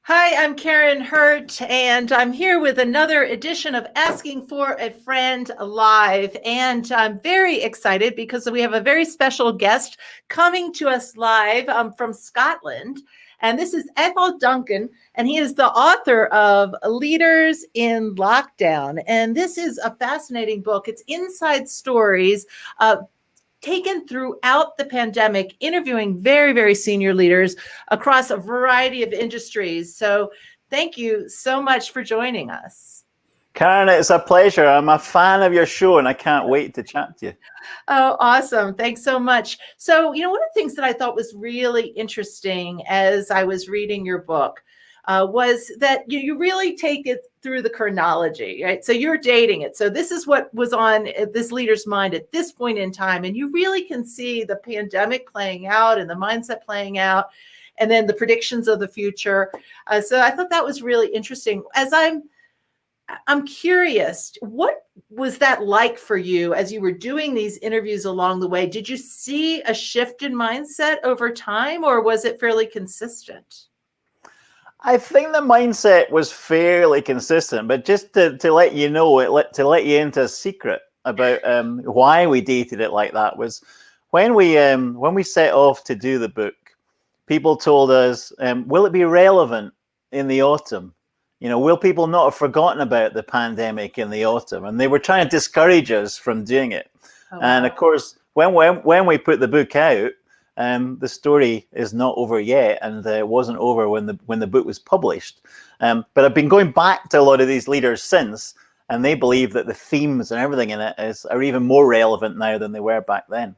Hi, I'm Karin Hurt, and I'm here with another edition of Asking for a Friend Live. And I'm very excited because we have a very special guest coming to us live from Scotland. And this is Atholl Duncan, and he is the author of Leaders in Lockdown. And this is a fascinating book. It's inside stories taken throughout the pandemic, interviewing very, very senior leaders across a variety of industries. So thank you so much for joining us. Karen, it's a pleasure. I'm a fan of your show and I can't wait to chat to you. Oh, awesome. Thanks so much. So, one of the things that I thought was really interesting as I was reading your book was that you really take it through the chronology, right? So you're dating it. So this is what was on this leader's mind at this point in time. And you really can see the pandemic playing out and the mindset playing out, and then the predictions of the future. So I thought that was really interesting. As I'm curious, what was that like for you as you were doing these interviews along the way? Did you see a shift in mindset over time, or was it fairly consistent? I think the mindset was fairly consistent, but just to let you know, to let you into a secret about why we dated it like that was when we set off to do the book, people told us, will it be relevant in the autumn? Will people not have forgotten about the pandemic in the autumn? And they were trying to discourage us from doing it. Oh, And wow. of course, when we put the book out, the story is not over yet, and it wasn't over when the book was published. But I've been going back to a lot of these leaders since, and they believe that the themes and everything in it are even more relevant now than they were back then.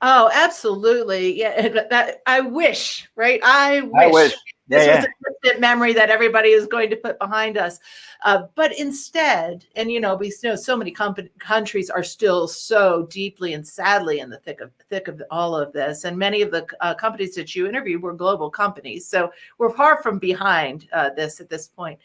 Oh, absolutely. Yeah, that I wish, right? I I wish wish. this was Yeah, a distant memory that everybody is going to put behind us. But instead, and we know so many countries are still so deeply and sadly in the thick of all of this, and many of the companies that you interviewed were global companies, so we're far from behind this at this point.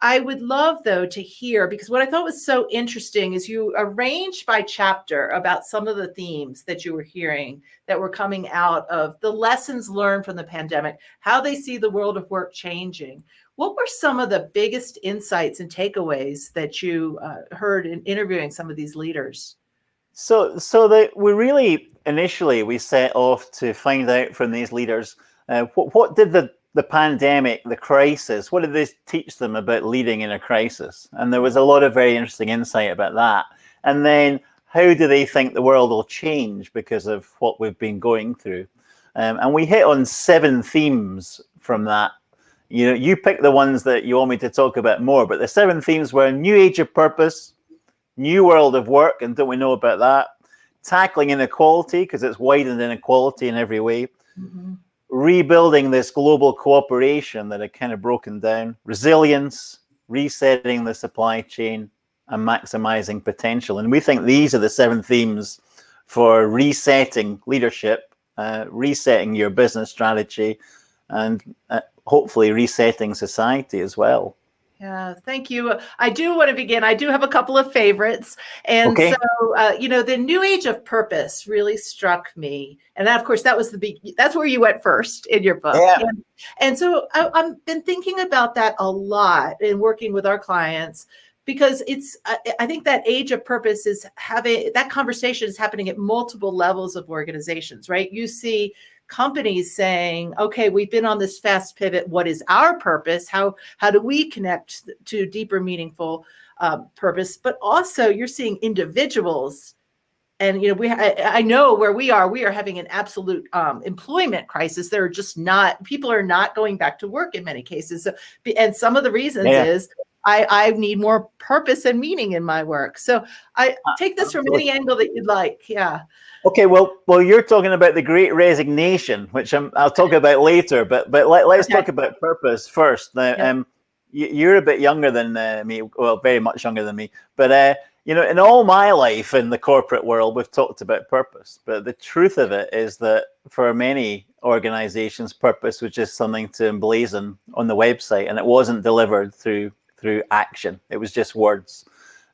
I would love, though, to hear, because what I thought was so interesting is you arranged by chapter about some of the themes that you were hearing that were coming out of the lessons learned from the pandemic, how they see the world of work changing. What were some of the biggest insights and takeaways that you heard in interviewing some of these leaders? So that we really initially we set off to find out from these leaders what did the pandemic, the crisis, what did this teach them about leading in a crisis? And there was a lot of very interesting insight about that. And then how do they think the world will change because of what we've been going through? And we hit on 7 themes from that. You pick the ones that you want me to talk about more, but the 7 themes were new age of purpose, new world of work, and don't we know about that? Tackling inequality, because it's widened inequality in every way. Mm-hmm. Rebuilding this global cooperation that had kind of broken down. Resilience, resetting the supply chain, and maximizing potential. And we think these are the 7 themes for resetting leadership, resetting your business strategy, and hopefully resetting society as well. Yeah, thank you. I do want to begin. I do have a couple of favorites. And so, Okay. the new age of purpose really struck me. And that, of course, that was that's where you went first in your book. Yeah. And so I've been thinking about that a lot in working with our clients, because I think that age of purpose is that conversation is happening at multiple levels of organizations, right? You see companies saying, okay, we've been on this fast pivot. What is our purpose? How do we connect to deeper, meaningful purpose? But also you're seeing individuals, and I know where we are having an absolute employment crisis. There are just not, people are not going back to work in many cases. So, and some of the reasons Yeah. is I need more purpose and meaning in my work. So I take this from Absolutely. any angle that you'd like. Yeah. Okay, well, you're talking about the Great Resignation, which I'll talk about later. But let's Okay. talk about purpose first. Now, Yeah. you're a bit younger than me, well, very much younger than me. But in all my life in the corporate world, we've talked about purpose. But the truth of it is that for many organizations, purpose was just something to emblazon on the website, and it wasn't delivered through action. It was just words.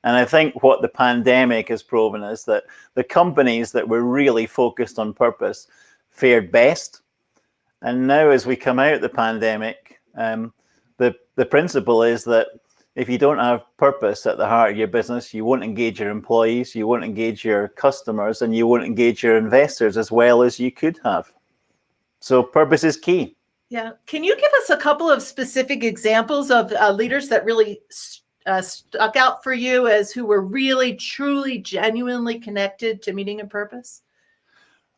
And I think what the pandemic has proven is that the companies that were really focused on purpose fared best. And now, as we come out of the pandemic, The principle is that if you don't have purpose at the heart of your business, you won't engage your employees, you won't engage your customers, and you won't engage your investors as well as you could have. So purpose is key. Yeah. Can you give us a couple of specific examples of leaders that really stuck out for you as who were really, truly, genuinely connected to meaning and purpose?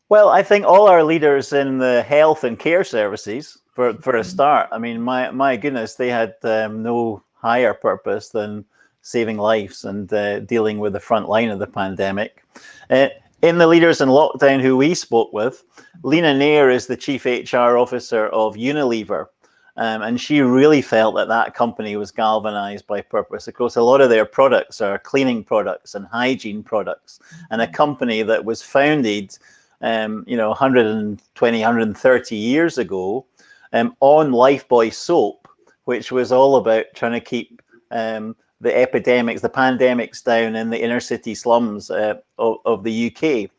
Well, I think all our leaders in the health and care services, for a start, I mean, my goodness, they had no higher purpose than saving lives and dealing with the front line of the pandemic. In the leaders in lockdown who we spoke with, Lena Nair is the chief HR officer of Unilever. And she really felt that that company was galvanized by purpose. Of course, a lot of their products are cleaning products and hygiene products, and a company that was founded 120, 130 years ago on Lifebuoy soap, which was all about trying to keep the pandemics down in the inner city slums of the UK.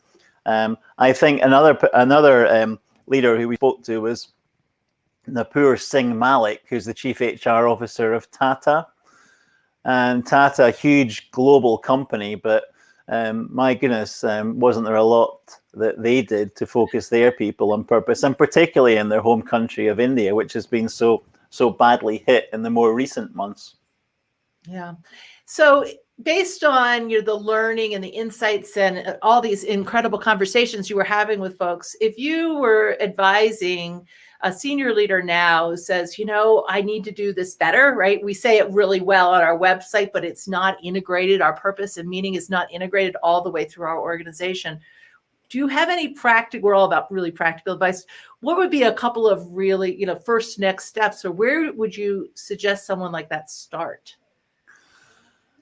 I think another leader who we spoke to was Napur Singh Malik, who's the chief HR officer of Tata. And Tata, a huge global company, but my goodness, wasn't there a lot that they did to focus their people on purpose, and particularly in their home country of India, which has been so badly hit in the more recent months. Yeah. So based on the learning and the insights and all these incredible conversations you were having with folks, if you were advising a senior leader now who says, I need to do this better, right? We say it really well on our website, but it's not integrated. Our purpose and meaning is not integrated all the way through our organization. Do you have any we're all about really practical advice. What would be a couple of really, first next steps, or where would you suggest someone like that start?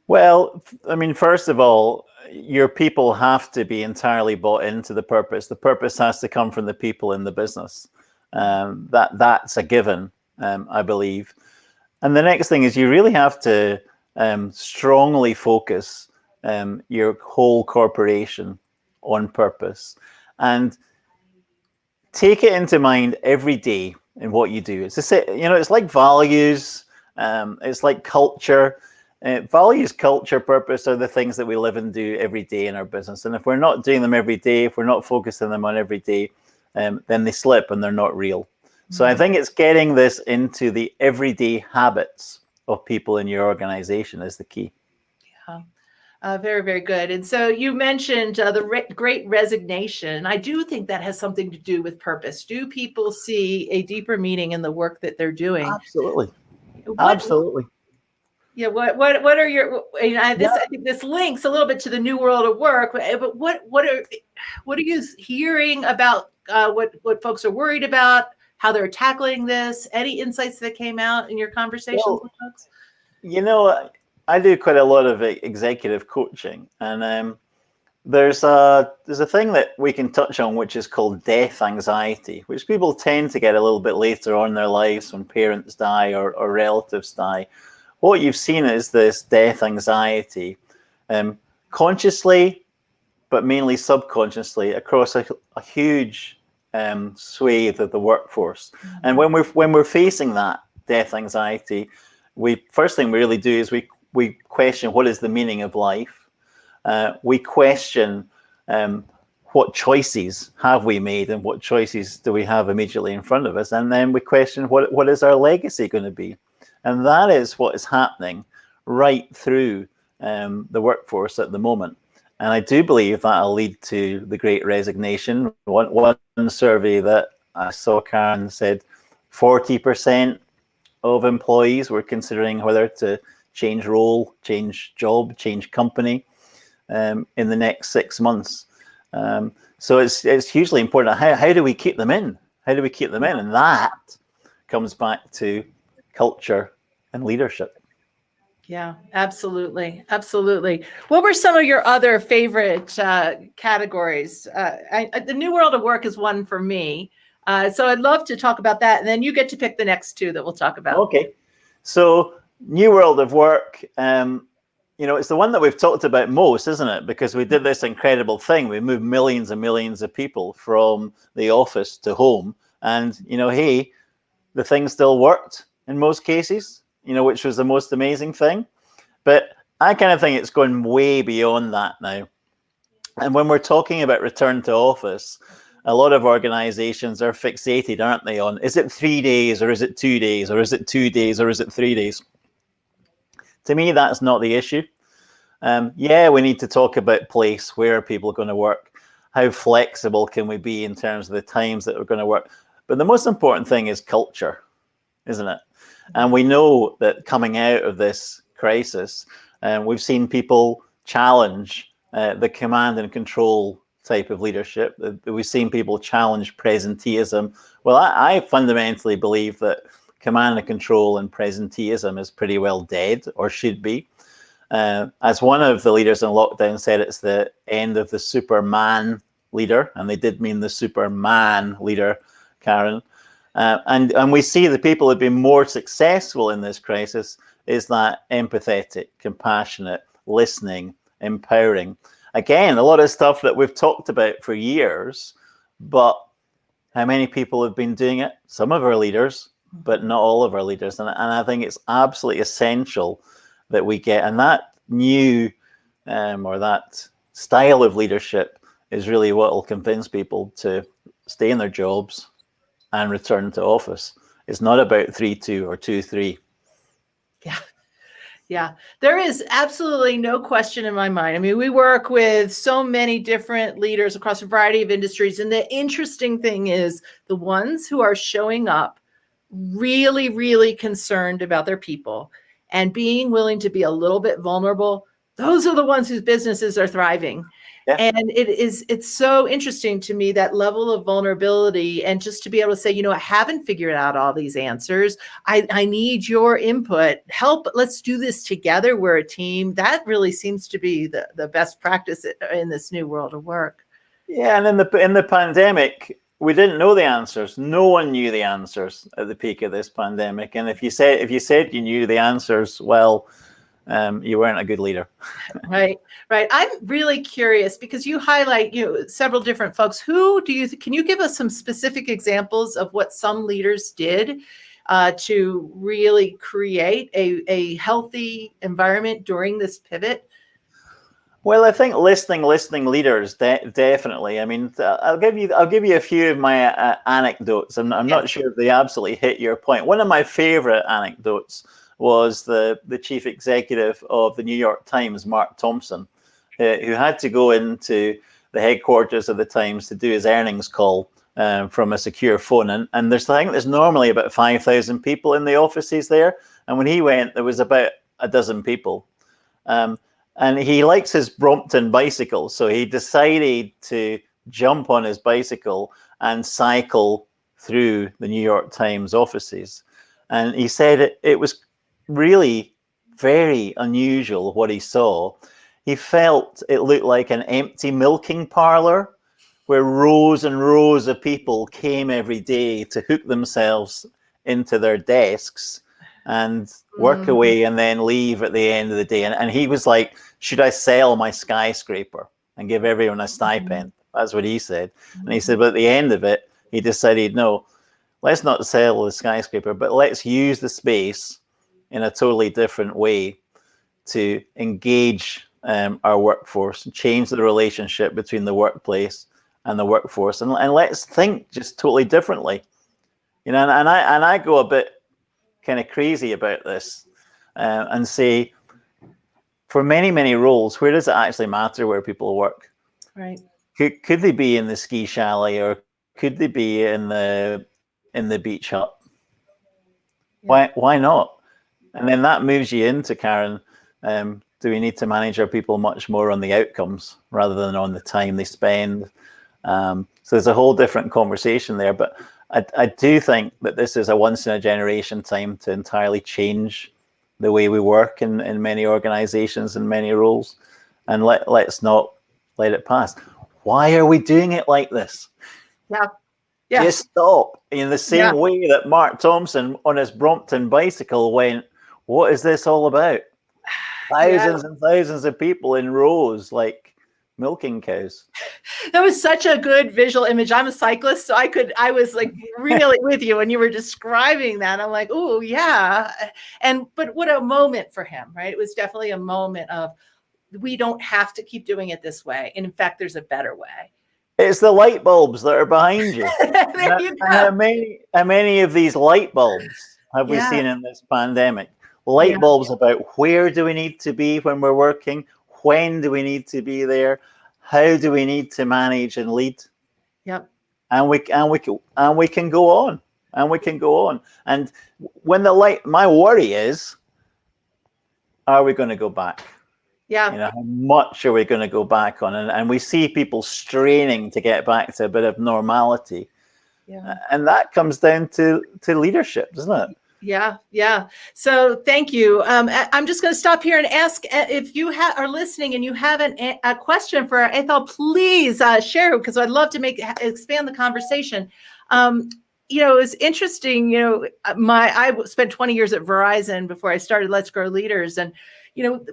Well, I mean, first of all, your people have to be entirely bought into the purpose. The purpose has to come from the people in the business. That's a given, I believe. And the next thing is you really have to strongly focus your whole corporation on purpose and take it into mind every day in what you do. It's like values, it's like culture. Values, culture, purpose are the things that we live and do every day in our business. And if we're not doing them every day, if we're not focusing them on every day, then they slip and they're not real. So I think it's getting this into the everyday habits of people in your organization is the key. Yeah. Very, very good. And so you mentioned the great resignation. I do think that has something to do with purpose. Do people see a deeper meaning in the work that they're doing? Absolutely. Absolutely. Yeah. What are your? I think this links a little bit to the new world of work. But what are you hearing about what folks are worried about? How they're tackling this? Any insights that came out in your conversations with folks? I do quite a lot of executive coaching, and there's a thing that we can touch on, which is called death anxiety, which people tend to get a little bit later on in their lives when parents die or relatives die. What you've seen is this death anxiety, consciously, but mainly subconsciously, across a huge swathe of the workforce. And when we're facing that death anxiety, first thing we really do is we question what is the meaning of life. We question what choices have we made and what choices do we have immediately in front of us, and then we question what is our legacy going to be. And that is what is happening right through the workforce at the moment. And I do believe that'll lead to the great resignation. One survey that I saw, Karin, said 40% of employees were considering whether to change role, change job, change company in the next 6 months. So it's hugely important. How do we keep them in? How do we keep them in? And that comes back to culture and leadership. Yeah, absolutely. Absolutely. What were some of your other favorite categories? The new world of work is one for me. So I'd love to talk about that. And then you get to pick the next two that we'll talk about. Okay. So new world of work, it's the one that we've talked about most, isn't it? Because we did this incredible thing. We moved millions and millions of people from the office to home. And, hey, the thing still worked. in most cases, which was the most amazing thing. But I kind of think it's gone way beyond that now. And when we're talking about return to office, a lot of organizations are fixated, aren't they, on is it 3 days or is it 2 days or is it 2 days or is it 3 days? To me, that's not the issue. Yeah, we need to talk about place. Where are people going to work? How flexible can we be in terms of the times that we're going to work? But the most important thing is culture, isn't it? And we know that coming out of this crisis, we've seen people challenge the command and control type of leadership. We've seen people challenge presenteeism. Well, I fundamentally believe that command and control and presenteeism is pretty well dead, or should be. As one of the leaders in lockdown said, it's the end of the Superman leader, and they did mean the Superman leader, Karin. And we see the people who've been more successful in this crisis is that empathetic, compassionate, listening, empowering. Again, a lot of stuff that we've talked about for years, but how many people have been doing it? Some of our leaders, but not all of our leaders. And I think it's absolutely essential that we get, and that new or that style of leadership is really what will convince people to stay in their jobs and return to office. It's not about 3-2 or 2-3. Yeah. Yeah, there is absolutely no question in my mind. I mean, we work with so many different leaders across a variety of industries. And the interesting thing is the ones who are showing up really, really concerned about their people and being willing to be a little bit vulnerable, those are the ones whose businesses are thriving. Yeah. And it's so interesting to me, that level of vulnerability, and just to be able to say, I haven't figured out all these answers. I need your input. Help. Let's do this together. We're a team. That really seems to be the best practice in this new world of work. Yeah. And in the pandemic, we didn't know the answers. No one knew the answers at the peak of this pandemic. And if you said you knew the answers, well, you weren't a good leader. Right. I'm really curious, because you highlight, several different folks. Can you give us some specific examples of what some leaders did to really create a healthy environment during this pivot? Well, I think listening leaders definitely. I mean, I'll give you a few of my anecdotes. I'm not sure if they absolutely hit your point. One of my favorite anecdotes was the chief executive of the New York Times, Mark Thompson, who had to go into the headquarters of the Times to do his earnings call from a secure phone. And I think there's normally about 5,000 people in the offices there. And when he went, there was about a dozen people. And he likes his Brompton bicycle. So he decided to jump on his bicycle and cycle through the New York Times offices. And he said it was really very unusual what he saw. He felt it looked like an empty milking parlor where rows and rows of people came every day to hook themselves into their desks and work away and then leave at the end of the day. And he was like, should I sell my skyscraper and give everyone a stipend? That's what he said. And he said, but at the end of it, he decided, no, let's not sell the skyscraper, but let's use the space in a totally different way to engage our workforce and change the relationship between the workplace and the workforce. And let's think just totally differently. And I go a bit kind of crazy about this and say, for many, many roles, where does it actually matter where people work? Right. Could they be in the ski chalet, or could they be in the beach hut? Yeah. Why not? And then that moves you into, Karin, do we need to manage our people much more on the outcomes rather than on the time they spend? So there's a whole different conversation there. But I do think that this is a once in a generation time to entirely change the way we work in many organizations and many roles. And let's not let it pass. Why are we doing it like this? Yeah. Just stop. In the same way that Mark Thompson on his Brompton bicycle went, what is this all about? Thousands and thousands of people in rows. Like, milking cows. That was such a good visual image. I'm a cyclist, so I was like really with you when you were describing that. I'm like, oh yeah. But what a moment for him, right? It was definitely a moment of, we don't have to keep doing it this way. And in fact, there's a better way. It's the light bulbs that are behind you. There you go. How many of these light bulbs have we Yeah. seen in this pandemic? Light Yeah. bulbs about where do we need to be when we're working? When do we need to be there? How do we need to manage and lead? Yep. And we can go on, and we can go on. And when my worry is, are we going to go back? Yeah. You know, how much are we going to go back on? And we see people straining to get back to a bit of normality. Yeah. And that comes down to leadership, doesn't it? Yeah. Yeah. So thank you. I'm just going to stop here and ask if you are listening and you have a question for Atholl, please share it, because I'd love to expand the conversation. It's interesting, I spent 20 years at Verizon before I started Let's Grow Leaders. And,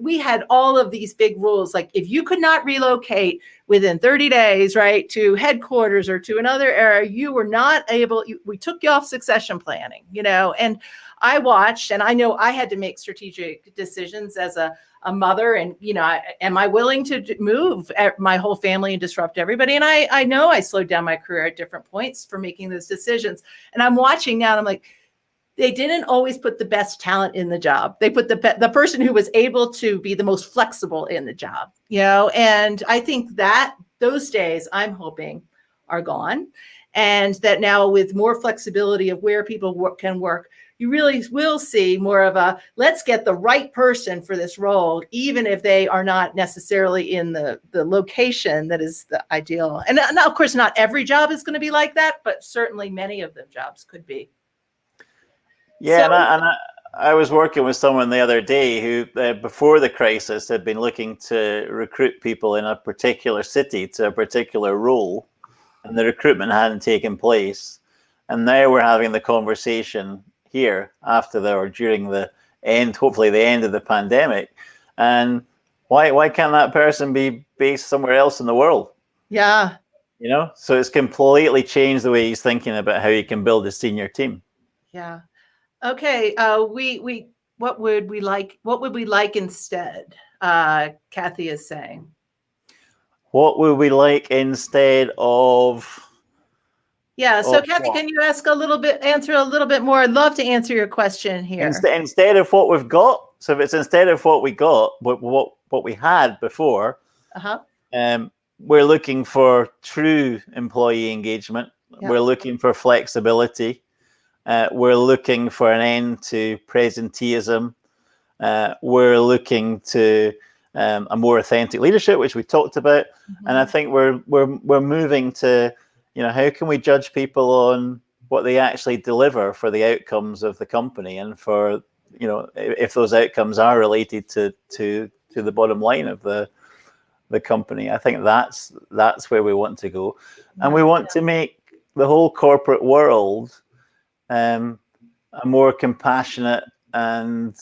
we had all of these big rules, like if you could not relocate within 30 days, right, to headquarters or to another area, you were not able, we took you off succession planning, and I watched, and I know I had to make strategic decisions as a mother, and, am I willing to move my whole family and disrupt everybody? And I know I slowed down my career at different points for making those decisions. And I'm watching now and I'm like, they didn't always put the best talent in the job. They put the person who was able to be the most flexible in the job, and I think that those days, I'm hoping, are gone. And that now with more flexibility of where people can work, you really will see more of a, let's get the right person for this role, even if they are not necessarily in the location that is the ideal. And of course, not every job is going to be like that, but certainly many of the jobs could be. Yeah, so, I was working with someone the other day who, before the crisis, had been looking to recruit people in a particular city to a particular role, and the recruitment hadn't taken place. And now we're having the conversation here during the end, hopefully the end of the pandemic. And why can't that person be based somewhere else in the world? Yeah. So it's completely changed the way he's thinking about how he can build a senior team. Yeah. Okay. What would we like instead? Kathy is saying. What would we like instead of? Yeah. So Kathy, can you answer a little bit more? I'd love to answer your question here. Instead of what we've got. So if it's instead of what we got, what we had before, we're looking for true employee engagement. Yep. We're looking for flexibility. We're looking for an end to presenteeism. We're looking to a more authentic leadership, which we talked about. Mm-hmm. And I think we're moving to, how can we judge people on what they actually deliver for the outcomes of the company, and for, if those outcomes are related to the bottom line of the company. I think that's where we want to go, and we want to make the whole corporate world a more compassionate and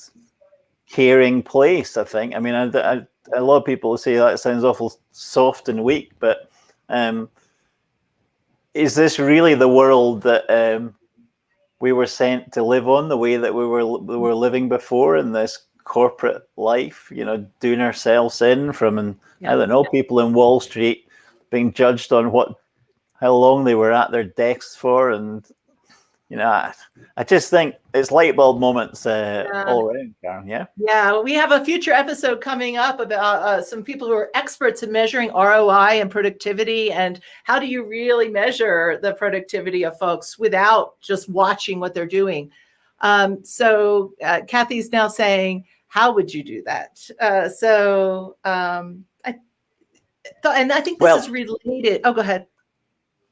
caring place. I think. I mean, a lot of people say that sounds awful soft and weak, but is this really the world that we were sent to live on, the way that we were living before in this corporate life? Doing ourselves in from, I don't know, people in Wall Street being judged on how long they were at their desks for, and I just think it's light bulb moments all around, Karin. Yeah. Yeah. We have a future episode coming up about some people who are experts in measuring ROI and productivity, and how do you really measure the productivity of folks without just watching what they're doing. So Kathy's now saying, how would you do that? I think this is related. Oh, go ahead.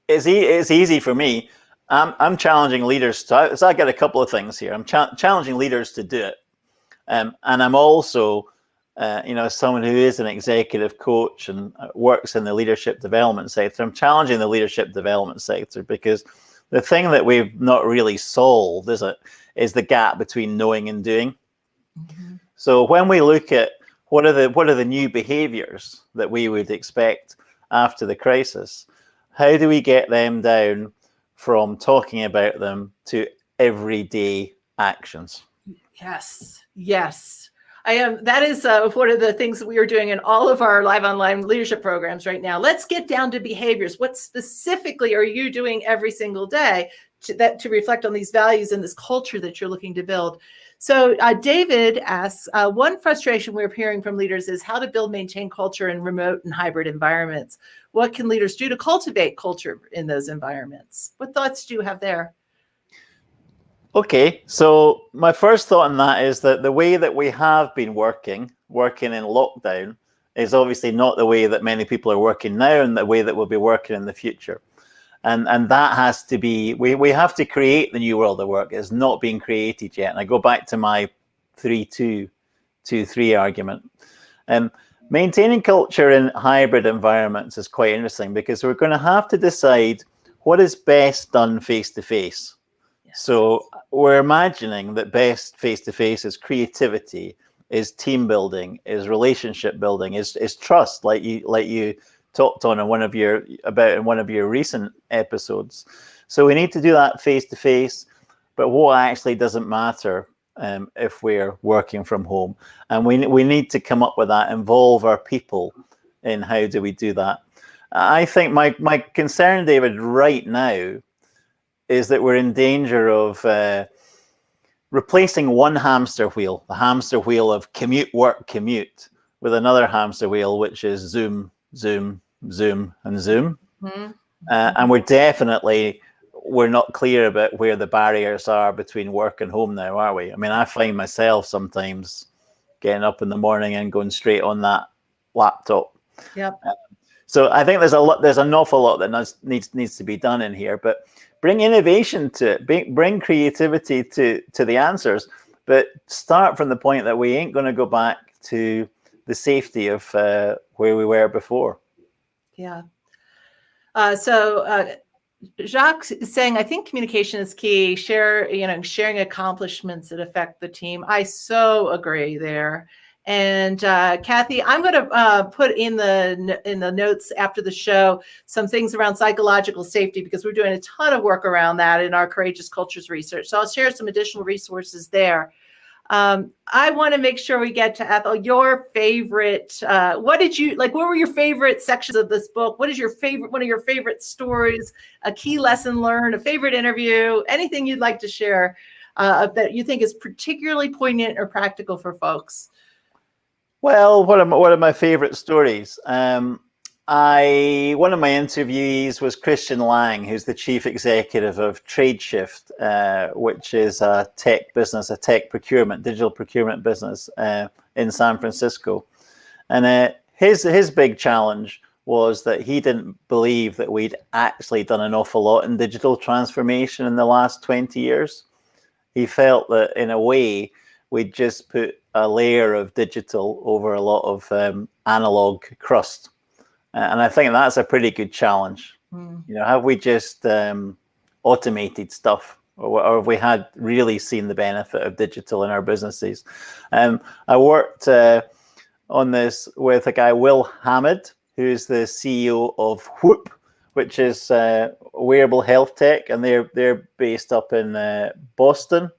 It's easy for me. I'm challenging leaders. So I got a couple of things here. I'm challenging leaders to do it. And I'm also, someone who is an executive coach and works in the leadership development sector. I'm challenging the leadership development sector, because the thing that we've not really solved, is the gap between knowing and doing. Mm-hmm. So when we look at what are the new behaviors that we would expect after the crisis? How do we get them down from talking about them to everyday actions? Yes, yes. I am. That is one of the things that we are doing in all of our live online leadership programs right now. Let's get down to behaviors. What specifically are you doing every single day to reflect on these values and this culture that you're looking to build? So David asks, one frustration we're hearing from leaders is how to build, maintain culture in remote and hybrid environments. What can leaders do to cultivate culture in those environments? What thoughts do you have there? Okay, so my first thought on that is that the way that we have been working in lockdown, is obviously not the way that many people are working now and the way that we'll be working in the future. And that has to be, we have to create the new world of work. It's not being created yet. And I go back to my 3-2-2-3 argument. Maintaining culture in hybrid environments is quite interesting because we're going to have to decide what is best done face-to-face. Yes. So we're imagining that best face-to-face is creativity, is team building, is relationship building, is trust, like you talked on in one of your recent episodes. So we need to do that face-to-face, but what actually doesn't matter if we're working from home. And we need to come up with that, involve our people in how do we do that. I think my concern, David, right now is that we're in danger of replacing one hamster wheel, the hamster wheel of commute, work, commute, with another hamster wheel, which is Zoom, Zoom, Zoom, and Zoom. Mm-hmm. And we're not clear about where the barriers are between work and home now, are we? I mean, I find myself sometimes getting up in the morning and going straight on that laptop. Yep. So I think there's an awful lot that needs to be done in here, but bring innovation to it, bring creativity to the answers, but start from the point that we ain't going to go back to the safety of where we were before. Yeah. So Jacques is saying, I think communication is key. Sharing accomplishments that affect the team. I so agree there. And Kathy, I'm going to put in the notes after the show some things around psychological safety, because we're doing a ton of work around that in our Courageous Cultures research. So I'll share some additional resources there. I want to make sure we get to Atholl, your favorite. What were your favorite sections of this book? What is one of your favorite stories, a key lesson learned, a favorite interview, anything you'd like to share that you think is particularly poignant or practical for folks? Well, what are my favorite stories? One of my interviewees was Christian Lang, who's the chief executive of TradeShift, which is a tech business, a digital procurement business in San Francisco. And his big challenge was that he didn't believe that we'd actually done an awful lot in digital transformation in the last 20 years. He felt that in a way we'd just put a layer of digital over a lot of analog crust. And I think that's a pretty good challenge. Have we just automated stuff, or have we had really seen the benefit of digital in our businesses? I worked on this with a guy, Will Hamid, who's the CEO of Whoop, which is wearable health tech, and they're based up in Boston.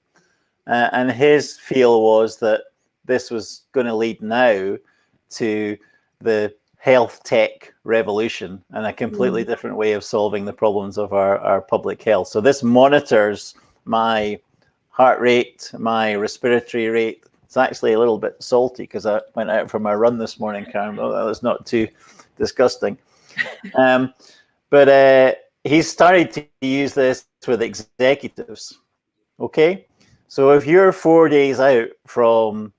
And his feel was that this was going to lead now to the health tech revolution and a completely different way of solving the problems of our public health. So this monitors my heart rate, my respiratory rate. It's actually a little bit salty because I went out for my run this morning, Karin. Oh, that was not too disgusting. But he started to use this with executives. Okay. So if you're 4 days out from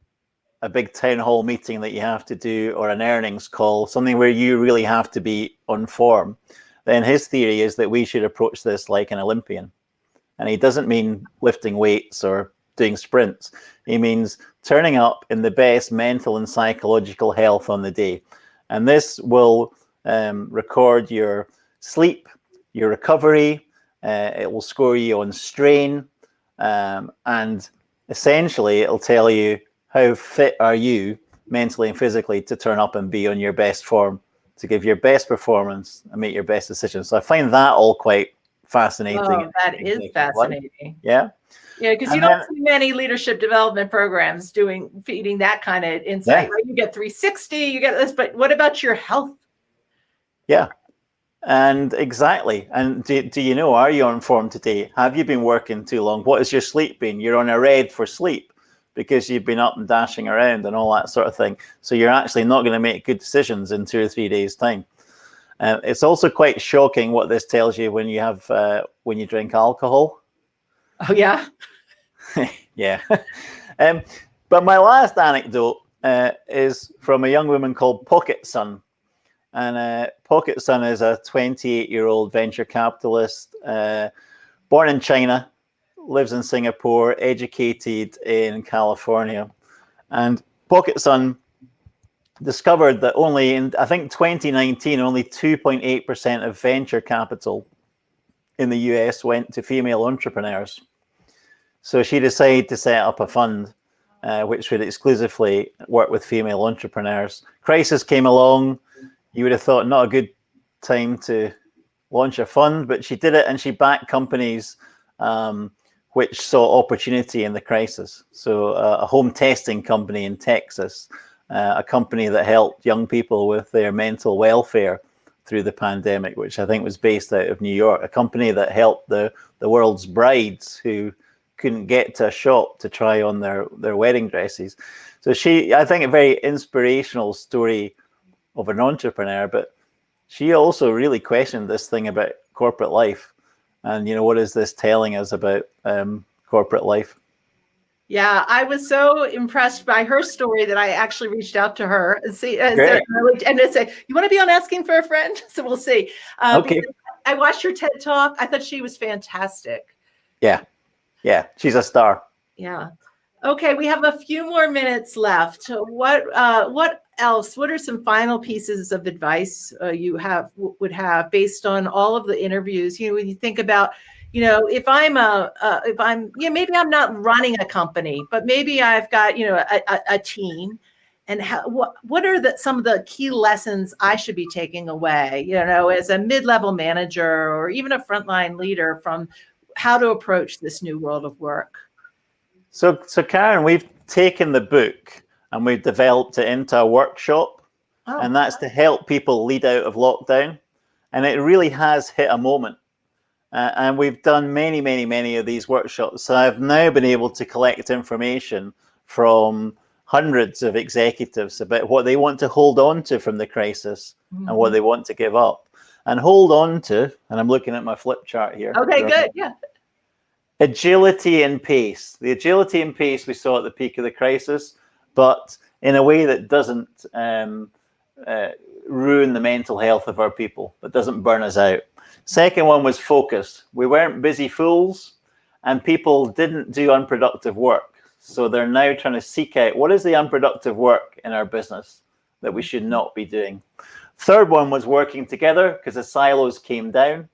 a big town hall meeting that you have to do, or an earnings call, something where you really have to be on form, then his theory is that we should approach this like an Olympian. And he doesn't mean lifting weights or doing sprints. He means turning up in the best mental and psychological health on the day. And this will record your sleep, your recovery. It will score you on strain. And essentially, it'll tell you how fit are you mentally and physically, to turn up and be on your best form, to give your best performance and make your best decisions. So I find that all quite fascinating. Oh, that is fascinating. Yeah. Yeah, because you don't see many leadership development programs feeding that kind of insight, right? You get 360, you get this, but what about your health? Yeah. And exactly. And do you know, are you on form today? Have you been working too long? What has your sleep been? You're on a red for sleep because you've been up and dashing around and all that sort of thing. So you're actually not going to make good decisions in 2 or 3 days' time. It's also quite shocking what this tells you when you drink alcohol. Oh, yeah? Yeah. But my last anecdote is from a young woman called Pocket Sun. And Pocket Sun is a 28-year-old venture capitalist, born in China, lives in Singapore, educated in California. And Pocket Sun discovered that only in, I think, 2019, only 2.8% of venture capital in the US went to female entrepreneurs. So she decided to set up a fund which would exclusively work with female entrepreneurs. Crisis came along. You would have thought not a good time to launch a fund, but she did it, and she backed companies which saw opportunity in the crisis. So a home testing company in Texas, a company that helped young people with their mental welfare through the pandemic, which I think was based out of New York, a company that helped the world's brides who couldn't get to a shop to try on their wedding dresses. So I think, a very inspirational story of an entrepreneur, but she also really questioned this thing about corporate life. And, what is this telling us about corporate life? Yeah, I was so impressed by her story that I actually reached out to her and to say, you want to be on Asking for a Friend? So we'll see. Okay. I watched her TED Talk. I thought she was fantastic. Yeah, she's a star. Yeah. Okay, we have a few more minutes left. What else? What are some final pieces of advice you would have based on all of the interviews? When you think about, if I'm maybe I'm not running a company, but maybe I've got a team, and what are some of the key lessons I should be taking away? As a mid-level manager or even a frontline leader from how to approach this new world of work. So Karin, we've taken the book and we've developed it into a workshop, and that's to help people lead out of lockdown. And it really has hit a moment. And we've done many, many, many of these workshops. So I've now been able to collect information from hundreds of executives about what they want to hold on to from the crisis and what they want to give up. And hold on to, and I'm looking at my flip chart here. Okay, good, yeah. Agility and pace. The agility and pace we saw at the peak of the crisis, but in a way that doesn't ruin the mental health of our people, that doesn't burn us out. Second one was focus. We weren't busy fools, and people didn't do unproductive work. So they're now trying to seek out what is the unproductive work in our business that we should not be doing. Third one was working together, because the silos came down.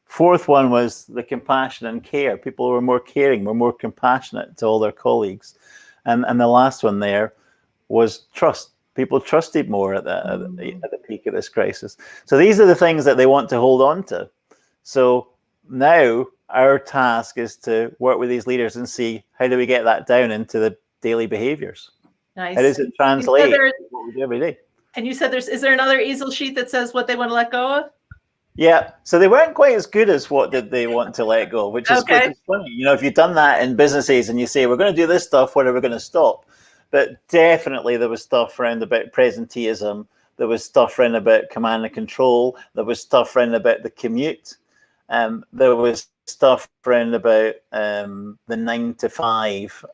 Fourth one was the compassion and care. People were more caring, were more compassionate to all their colleagues. And the last one there was trust. People trusted more at the peak of this crisis. So these are the things that they want to hold on to. So now our task is to work with these leaders and see, how do we get that down into the daily behaviors? Nice. How does it translate to what we do every day? And you said is there another easel sheet that says what they want to let go of? Yeah, so they weren't quite as good as what did they want to let go, which is funny. If you've done that in businesses and you say, we're going to do this stuff, what are we going to stop? But definitely there was stuff around about presenteeism. There was stuff around about command and control. There was stuff around about the commute. There was stuff around about the 9 to 5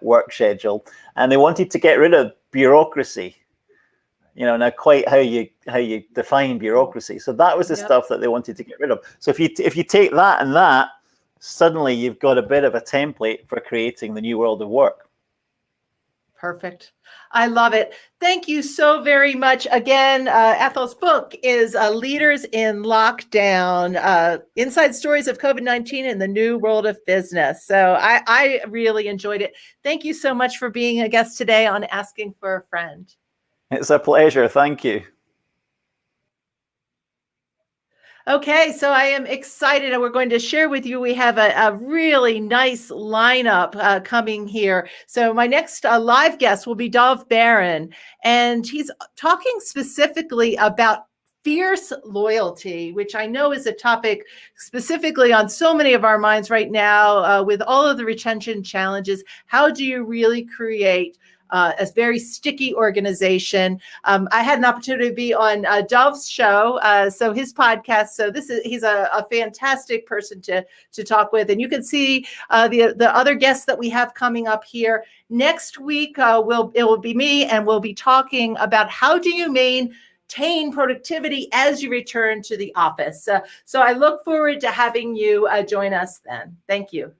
work schedule. And they wanted to get rid of bureaucracy. Now quite how you define bureaucracy. So that was the stuff that they wanted to get rid of. So if you take that and that, suddenly you've got a bit of a template for creating the new world of work. Perfect. I love it. Thank you so very much. Again, Atholl's book is Leaders in Lockdown, Inside Stories of COVID-19 in the New World of Business. So I really enjoyed it. Thank you so much for being a guest today on Asking for a Friend. It's a pleasure. Thank you. Okay, so I am excited, and we're going to share with you. We have a really nice lineup coming here. So my next live guest will be Dov Baron, and he's talking specifically about fierce loyalty, which I know is a topic specifically on so many of our minds right now with all of the retention challenges. How do you really create a very sticky organization? I had an opportunity to be on Dov's show, so his podcast. So he's a fantastic person to talk with, and you can see the other guests that we have coming up here next week. It will be me, and we'll be talking about how do you maintain productivity as you return to the office. So I look forward to having you join us then. Thank you.